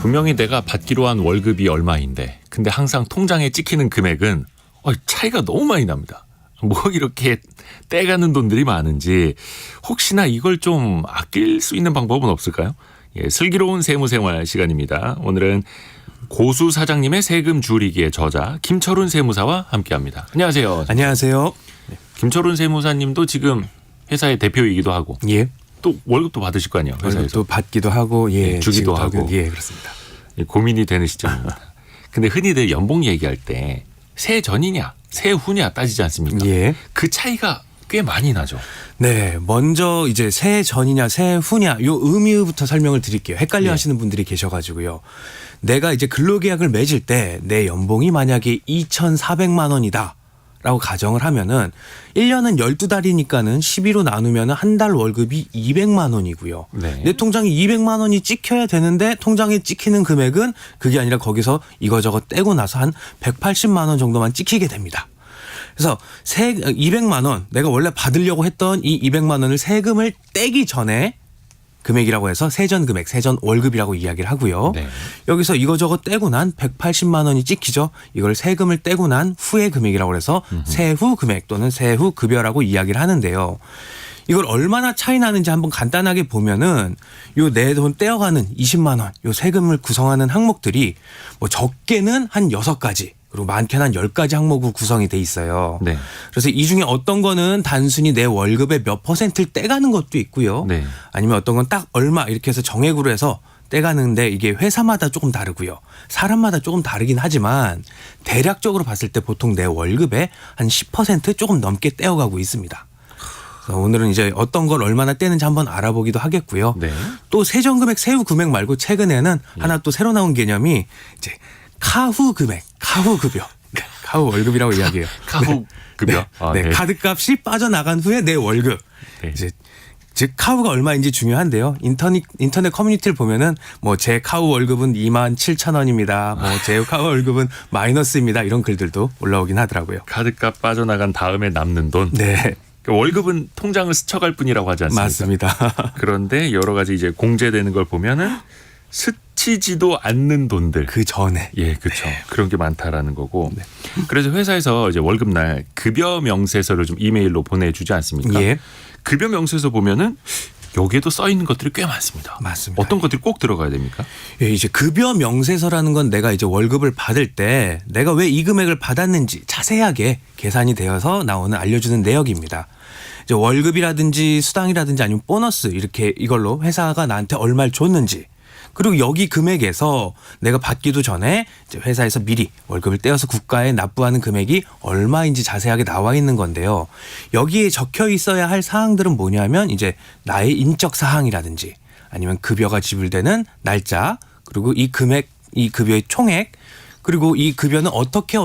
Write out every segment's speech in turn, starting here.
분명히 내가 받기로 한 월급이 얼마인데 근데 항상 통장에 찍히는 금액은 차이가 너무 많이 납니다. 뭐 이렇게 떼가는 돈들이 많은지 혹시나 이걸 좀 아낄 수 있는 방법은 없을까요? 예, 슬기로운 세무생활 시간입니다. 오늘은 고수 사장님의 세금 줄이기의 저자 김철훈 세무사와 함께합니다. 안녕하세요. 안녕하세요. 김철훈 세무사님도 지금 회사의 대표이기도 하고 예. 또 월급도 받으실 거 아니에요. 회사에서. 월급도 받기도 하고 예, 주기도 하고. 예, 그렇습니다. 고민이 되는 시점입니다. 근데 흔히들 연봉 얘기할 때 새 전이냐 새 후냐 따지지 않습니까? 예. 그 차이가 꽤 많이 나죠. 네, 먼저 이제 새 전이냐 새 후냐 요 의미부터 설명을 드릴게요. 헷갈려 예. 하시는 분들이 계셔가지고요. 내가 이제 근로계약을 맺을 때 내 연봉이 만약에 2,400만 원이다. 라고 가정을 하면은 1년은 12달이니까는 12로 나누면 한 달 월급이 200만 원이고요. 네. 내 통장에 200만 원이 찍혀야 되는데 통장에 찍히는 금액은 그게 아니라 거기서 이거저거 떼고 나서 한 180만 원 정도만 찍히게 됩니다. 그래서 200만 원 내가 원래 받으려고 했던 이 200만 원을 세금을 떼기 전에 금액이라고 해서 세전 금액, 세전 월급이라고 이야기를 하고요. 네. 여기서 이거저거 떼고 난 180만 원이 찍히죠. 이걸 세금을 떼고 난 후의 금액이라고 해서 세후 금액 또는 세후 급여라고 이야기를 하는데요. 이걸 얼마나 차이 나는지 한번 간단하게 보면은 요 내 돈 떼어가는 20만 원, 요 세금을 구성하는 항목들이 뭐 적게는 한 6가지. 그리고 많게는 한 10가지 항목으로 구성이 돼 있어요. 네. 그래서 이 중에 어떤 거는 단순히 내 월급의 몇 퍼센트를 떼가는 것도 있고요. 네. 아니면 어떤 건 딱 얼마 이렇게 해서 정액으로 해서 떼가는데 이게 회사마다 조금 다르고요. 사람마다 조금 다르긴 하지만 대략적으로 봤을 때 보통 내 월급의 한 10% 조금 넘게 떼어가고 있습니다. 그래서 오늘은 이제 어떤 걸 얼마나 떼는지 한번 알아보기도 하겠고요. 네. 또 세전금액, 세후 금액 말고 최근에는 하나 또 새로 나온 개념이 이제 카후 금액, 카후 급여, 카후 월급이라고 이야기해요. 카후 급여. 네. 아, 네. 네. 카드값이 빠져나간 후에 내 월급. 네. 이제 즉 카후가 얼마인지 중요한데요. 인터넷 커뮤니티를 보면은 뭐 제 카후 월급은 27,000원입니다. 뭐 제 카후 월급은 마이너스입니다. 이런 글들도 올라오긴 하더라고요. 카드값 빠져나간 다음에 남는 돈. 네, 월급은 통장을 스쳐갈 뿐이라고 하지 않습니까? 맞습니다. 그런데 여러 가지 이제 공제되는 걸 보면은 스치지도 않는 돈들. 그 전에. 예, 그렇죠. 그런 게 많다라는 거고. 그래서 회사에서 이제 월급날 급여 명세서를 좀 이메일로 보내주지 않습니까? 예, 급여 명세서 보면은 여기에도 써 있는 것들이 꽤 많습니다. 맞습니다. 어떤 것들이 꼭 들어가야 됩니까? 예, 이제 급여 명세서라는 건 내가 이제 월급을 받을 때 내가 왜 이 금액을 받았는지 자세하게 계산이 되어서 나오는 알려주는 내역입니다. 이제 월급이라든지 수당이라든지 아니면 보너스 이렇게 이걸로 회사가 나한테 얼마를 줬는지 그리고 여기 금액에서 내가 받기도 전에 이제 회사에서 미리 월급을 떼어서 국가에 납부하는 금액이 얼마인지 자세하게 나와 있는 건데요. 여기에 적혀 있어야 할 사항들은 뭐냐면 이제 나의 인적 사항이라든지 아니면 급여가 지불되는 날짜 그리고 이 금액, 이 급여의 총액 그리고 이 급여는 어떻게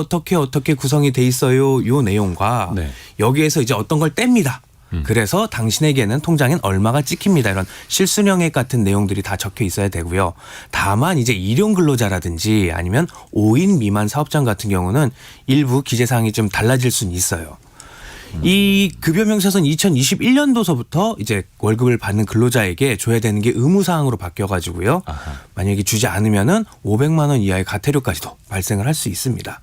구성이 돼 있어요. 요 내용과 네. 여기에서 이제 어떤 걸 뗍니다. 그래서 당신에게는 통장엔 얼마가 찍힙니다. 이런 실수령액 같은 내용들이 다 적혀 있어야 되고요. 다만 이제 일용 근로자라든지 아니면 5인 미만 사업장 같은 경우는 일부 기재사항이 좀 달라질 수는 있어요. 이 급여 명세서는 2021년도서부터 이제 월급을 받는 근로자에게 줘야 되는 게 의무사항으로 바뀌어가지고요. 아하. 만약에 주지 않으면은 500만 원 이하의 과태료까지도 발생을 할 수 있습니다.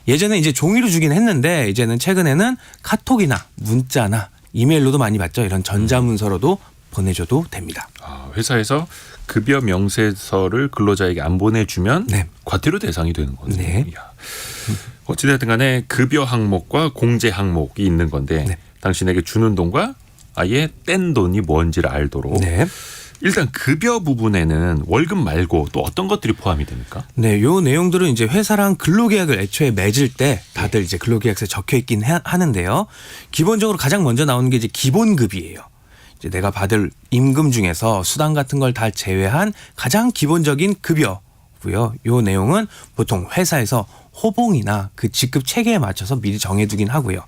예전에 이제 종이로 주긴 했는데 이제는 최근에는 카톡이나 문자나 이메일로도 많이 받죠. 이런 전자문서로도 보내줘도 됩니다. 회사에서 급여 명세서를 근로자에게 안 보내주면 네. 과태료 대상이 되는 거네요. 네. 이야. 어찌됐든 간에 급여 항목과 공제 항목이 있는 건데 네. 당신에게 주는 돈과 아예 뗀 돈이 뭔지를 알도록 네. 일단 급여 부분에는 월급 말고 또 어떤 것들이 포함이 됩니까? 네, 요 내용들은 이제 회사랑 근로계약을 애초에 맺을 때 다들 이제 근로계약서에 적혀 있긴 하는데요. 기본적으로 가장 먼저 나오는 게 이제 기본급이에요. 이제 내가 받을 임금 중에서 수당 같은 걸 다 제외한 가장 기본적인 급여고요. 요 내용은 보통 회사에서 호봉이나 그 직급 체계에 맞춰서 미리 정해두긴 하고요.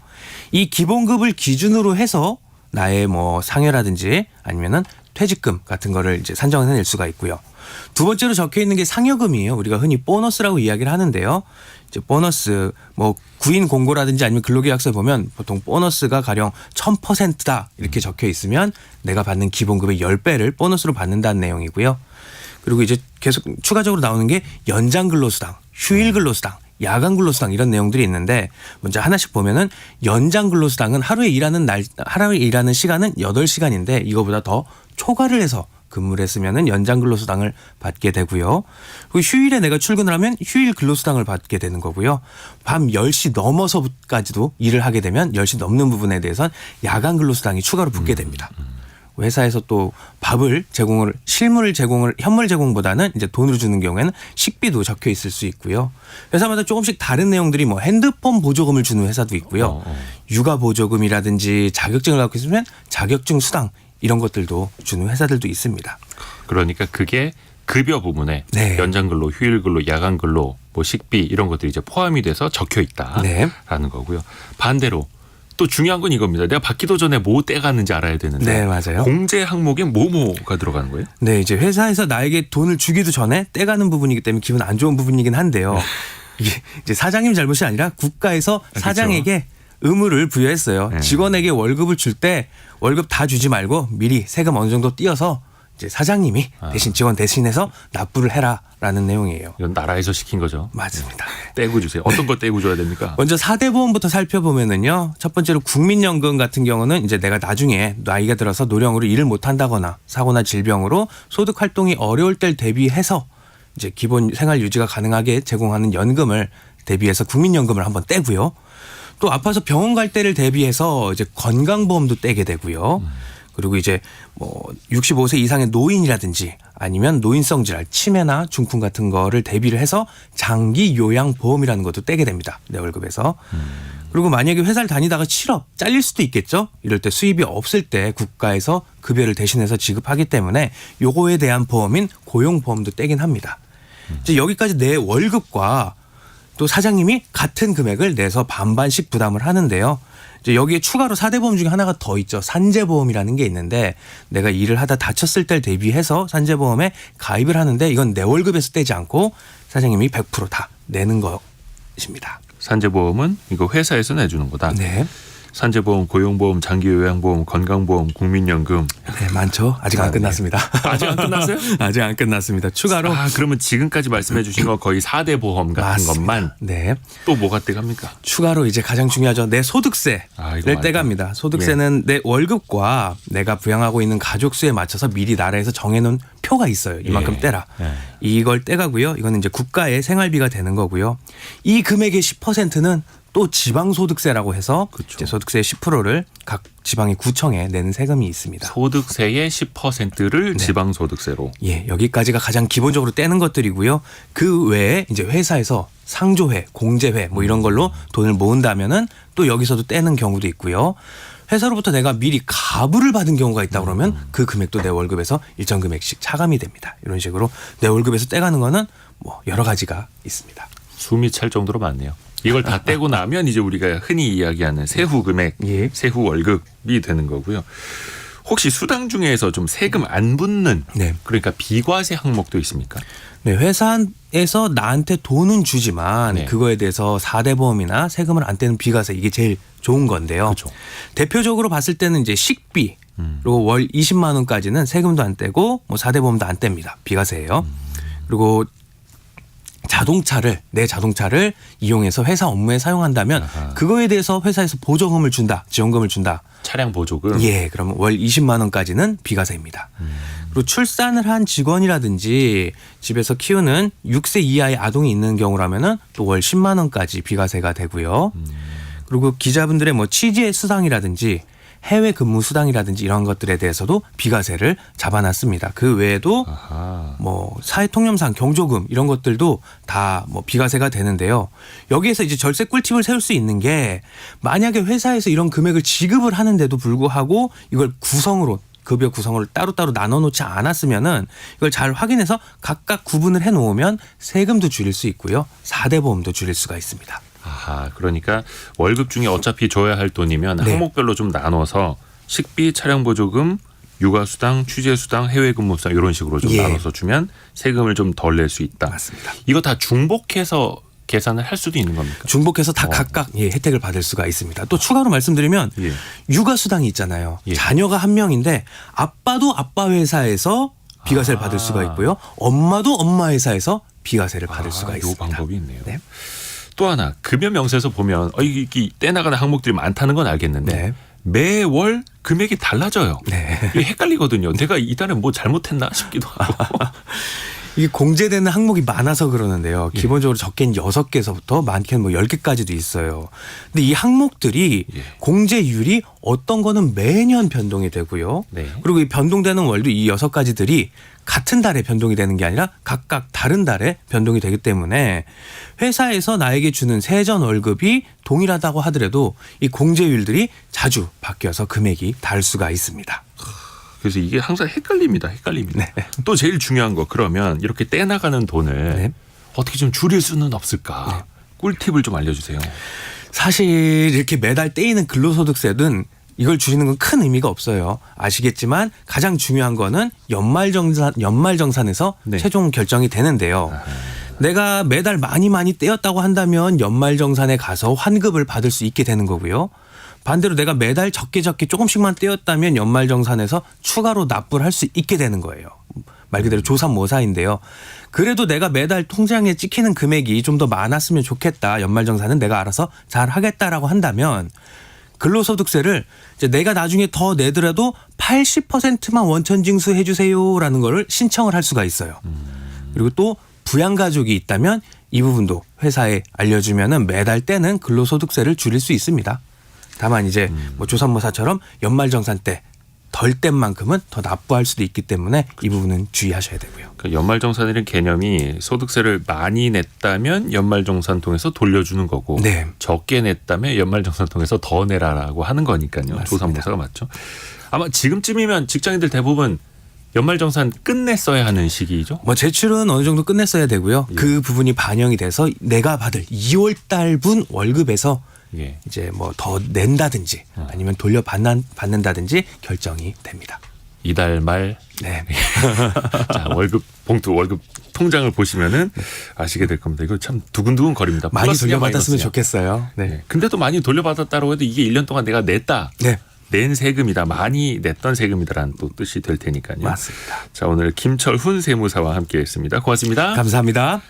이 기본급을 기준으로 해서 나의 뭐 상여라든지 아니면은 퇴직금 같은 거를 이제 산정해낼 수가 있고요. 두 번째로 적혀 있는 게 상여금이에요. 우리가 흔히 보너스라고 이야기를 하는데요. 이제 보너스 뭐 구인 공고라든지 아니면 근로계약서에 보면 보통 보너스가 가령 1000%다 이렇게 적혀 있으면 내가 받는 기본급의 10배를 보너스로 받는다는 내용이고요. 그리고 이제 계속 추가적으로 나오는 게 연장 근로수당, 휴일 근로수당, 야간 근로수당 이런 내용들이 있는데 먼저 하나씩 보면은 연장 근로수당은 하루에 일하는 시간은 8시간인데 이거보다 더 초과를 해서 근무를 했으면은 연장 근로수당을 받게 되고요. 그리고 휴일에 내가 출근을 하면 휴일 근로수당을 받게 되는 거고요. 밤 10시 넘어서까지도 일을 하게 되면 10시 넘는 부분에 대해서는 야간 근로수당이 추가로 붙게 됩니다. 회사에서 또 밥을 현물 제공보다는 이제 돈으로 주는 경우에는 식비도 적혀 있을 수 있고요. 회사마다 조금씩 다른 내용들이 뭐 핸드폰 보조금을 주는 회사도 있고요. 육아 보조금이라든지 자격증을 갖고 있으면 자격증 수당 이런 것들도 주는 회사들도 있습니다. 그러니까 그게 급여 부분에 네. 연장 근로, 휴일 근로, 야간 근로, 뭐 식비 이런 것들이 이제 포함이 돼서 적혀 있다라는 네. 거고요. 반대로 또 중요한 건 이겁니다. 내가 받기도 전에 뭐 떼갔는지 알아야 되는데 네, 맞아요. 공제 항목에 뭐가 들어가는 거예요? 네, 이제 회사에서 나에게 돈을 주기도 전에 떼가는 부분이기 때문에 기분 안 좋은 부분이긴 한데요. 이게 이제 사장님 잘못이 아니라 국가에서 사장에게 의무를 부여했어요. 네. 직원에게 월급을 줄 때 월급 다 주지 말고 미리 세금 어느 정도 띄어서 이제 사장님이 대신 직원 대신해서 납부를 해라라는 내용이에요. 이건 나라에서 시킨 거죠. 맞습니다. 떼고 주세요. 어떤 거 떼고 줘야 됩니까? 먼저 4대 보험부터 살펴보면은요. 첫 번째로 국민연금 같은 경우는 이제 내가 나중에 나이가 들어서 노령으로 일을 못 한다거나 사고나 질병으로 소득 활동이 어려울 때를 대비해서 이제 기본 생활 유지가 가능하게 제공하는 연금을 대비해서 국민연금을 한번 떼고요. 또 아파서 병원 갈 때를 대비해서 이제 건강보험도 떼게 되고요. 그리고 이제 뭐 65세 이상의 노인이라든지 아니면 노인성 질환, 치매나 중풍 같은 거를 대비를 해서 장기 요양 보험이라는 것도 떼게 됩니다. 내 월급에서. 그리고 만약에 회사를 다니다가 실업, 잘릴 수도 있겠죠. 이럴 때 수입이 없을 때 국가에서 급여를 대신해서 지급하기 때문에 요거에 대한 보험인 고용보험도 떼긴 합니다. 이제 여기까지 내 월급과 또 사장님이 같은 금액을 내서 반반씩 부담을 하는데요. 이제 여기에 추가로 4대 보험 중에 하나가 더 있죠. 산재보험이라는 게 있는데 내가 일을 하다 다쳤을 때를 대비해서 산재보험에 가입을 하는데 이건 내 월급에서 떼지 않고 사장님이 100% 다 내는 것입니다. 산재보험은 이거 회사에서 내주는 거다. 네. 산재보험, 고용보험, 장기요양보험, 건강보험, 국민연금. 네, 많죠. 아직 안 끝났습니다. 아직 안 끝났어요? 아직 안 끝났습니다. 추가로. 그러면 지금까지 말씀해 주신 거 거의 4대 보험 같은 맞습니다. 것만 네. 또 뭐가 떼갑니까? 추가로 이제 가장 중요하죠. 내 소득세를 이거 떼갑니다. 소득세는 내 월급과 내가 부양하고 있는 가족 수에 맞춰서 미리 나라에서 정해놓은 표가 있어요. 이만큼 떼라. 이걸 떼가고요. 이거는 이제 국가의 생활비가 되는 거고요. 이 금액의 10%는 또 지방소득세라고 해서 이제 소득세의 10%를 각 지방의 구청에 내는 세금이 있습니다. 소득세의 10%를 지방소득세로. 예, 여기까지가 가장 기본적으로 떼는 것들이고요. 그 외에 이제 회사에서 상조회, 공제회 뭐 이런 걸로 돈을 모은다면은 또 여기서도 떼는 경우도 있고요. 회사로부터 내가 미리 가부를 받은 경우가 있다 그러면 그 금액도 내 월급에서 일정 금액씩 차감이 됩니다. 이런 식으로 내 월급에서 떼가는 거는 뭐 여러 가지가 있습니다. 숨이 찰 정도로 많네요. 이걸 다 떼고 나면 이제 우리가 흔히 이야기하는 세후 금액, 세후 월급이 되는 거고요. 혹시 수당 중에서 좀 세금 안 붙는 그러니까 비과세 항목도 있습니까? 네, 회사에서 나한테 돈은 주지만 그거에 대해서 4대 보험이나 세금을 안 떼는 비과세 이게 제일 좋은 건데요. 그렇죠. 대표적으로 봤을 때는 이제 식비 그리고 월 20만 원까지는 세금도 안 떼고 뭐 4대 보험도 안 뗍니다. 비과세예요. 그리고 내 자동차를 이용해서 회사 업무에 사용한다면 그거에 대해서 회사에서 보조금을 준다, 지원금을 준다. 차량 보조금. 예, 그러면 월 20만 원까지는 비과세입니다. 그리고 출산을 한 직원이라든지 집에서 키우는 6세 이하의 아동이 있는 경우라면은 또 월 10만 원까지 비과세가 되고요. 그리고 기자분들의 뭐 취재 수당이라든지 해외 근무 수당이라든지 이런 것들에 대해서도 비과세를 잡아놨습니다. 그 외에도 뭐 사회통념상 경조금 이런 것들도 다 뭐 비과세가 되는데요. 여기에서 이제 절세 꿀팁을 세울 수 있는 게 만약에 회사에서 이런 금액을 지급을 하는데도 불구하고 이걸 급여 구성을 따로따로 나눠놓지 않았으면은 이걸 잘 확인해서 각각 구분을 해놓으면 세금도 줄일 수 있고요. 4대 보험도 줄일 수가 있습니다. 그러니까 월급 중에 어차피 줘야 할 돈이면 항목별로 좀 나눠서 식비, 차량 보조금, 육아수당, 취재수당, 해외근무수당 이런 식으로 좀 나눠서 주면 세금을 좀 덜 낼 수 있다. 맞습니다. 이거 다 중복해서 계산을 할 수도 있는 겁니까? 중복해서 다 각각 혜택을 받을 수가 있습니다. 또 추가로 말씀드리면 육아수당이 있잖아요. 자녀가 한 명인데 아빠도 아빠 회사에서 비과세를 받을 수가 있고요. 엄마도 엄마 회사에서 비과세를 받을 수가 요 있습니다. 방법이 있네요. 네. 또 하나 급여 명세에서 보면 이게 떼나가는 항목들이 많다는 건 알겠는데 네. 매월 금액이 달라져요. 네. 이게 헷갈리거든요. 내가 이달에 뭐 잘못했나 싶기도 하고. 이게 공제되는 항목이 많아서 그러는데요. 기본적으로 적게는 6개에서부터 많게는 뭐 10개까지도 있어요. 근데 이 항목들이 예. 공제율이 어떤 거는 매년 변동이 되고요. 네. 그리고 이 변동되는 월도 이 6가지들이 같은 달에 변동이 되는 게 아니라 각각 다른 달에 변동이 되기 때문에 회사에서 나에게 주는 세전 월급이 동일하다고 하더라도 이 공제율들이 자주 바뀌어서 금액이 다를 수가 있습니다. 그래서 이게 항상 헷갈립니다. 헷갈립니다. 네. 또 제일 중요한 거 그러면 이렇게 떼나가는 돈을 네. 어떻게 좀 줄일 수는 없을까? 꿀팁을 좀 알려주세요. 사실 이렇게 매달 떼이는 근로소득세는 이걸 줄이는 건 큰 의미가 없어요. 아시겠지만 가장 중요한 거는 연말정산에서 네. 최종 결정이 되는데요. 내가 매달 많이 떼었다고 한다면 연말정산에 가서 환급을 받을 수 있게 되는 거고요. 반대로 내가 매달 적게 조금씩만 떼었다면 연말정산에서 추가로 납부를 할 수 있게 되는 거예요. 말 그대로 조삼모사인데요. 그래도 내가 매달 통장에 찍히는 금액이 좀 더 많았으면 좋겠다. 연말정산은 내가 알아서 잘 하겠다라고 한다면 근로소득세를 이제 내가 나중에 더 내더라도 80%만 원천징수 해주세요라는 거를 신청을 할 수가 있어요. 그리고 또 부양가족이 있다면 이 부분도 회사에 알려주면은 매달 떼는 근로소득세를 줄일 수 있습니다. 다만 이제 뭐 조선모사처럼 연말정산 때 덜 뗀 만큼은 더 납부할 수도 있기 때문에 이 부분은 주의하셔야 되고요. 그러니까 연말정산이라는 개념이 소득세를 많이 냈다면 연말정산 통해서 돌려주는 거고 네. 적게 냈다면 연말정산 통해서 더 내라라고 하는 거니까요. 맞습니다. 조삼모사가 맞죠. 아마 지금쯤이면 직장인들 대부분 연말정산 끝냈어야 하는 시기죠. 뭐 제출은 어느 정도 끝냈어야 되고요. 그 부분이 반영이 돼서 내가 받을 2월 달분 월급에서 예. 이제 뭐 더 낸다든지 아니면 돌려받는다든지 결정이 됩니다. 이달 말 네. 자, 월급 봉투 월급 통장을 보시면은 아시게 될 겁니다. 이거 참 두근두근 거립니다. 많이 플러스냐, 돌려받았으면 마이너스냐. 좋겠어요. 네. 네. 근데도 많이 돌려받았다고 해도 이게 1년 동안 내가 냈다. 네. 낸 세금이다. 많이 냈던 세금이다라는 또 뜻이 될 테니까요. 맞습니다. 자, 오늘 김철훈 세무사와 함께했습니다. 고맙습니다. 감사합니다.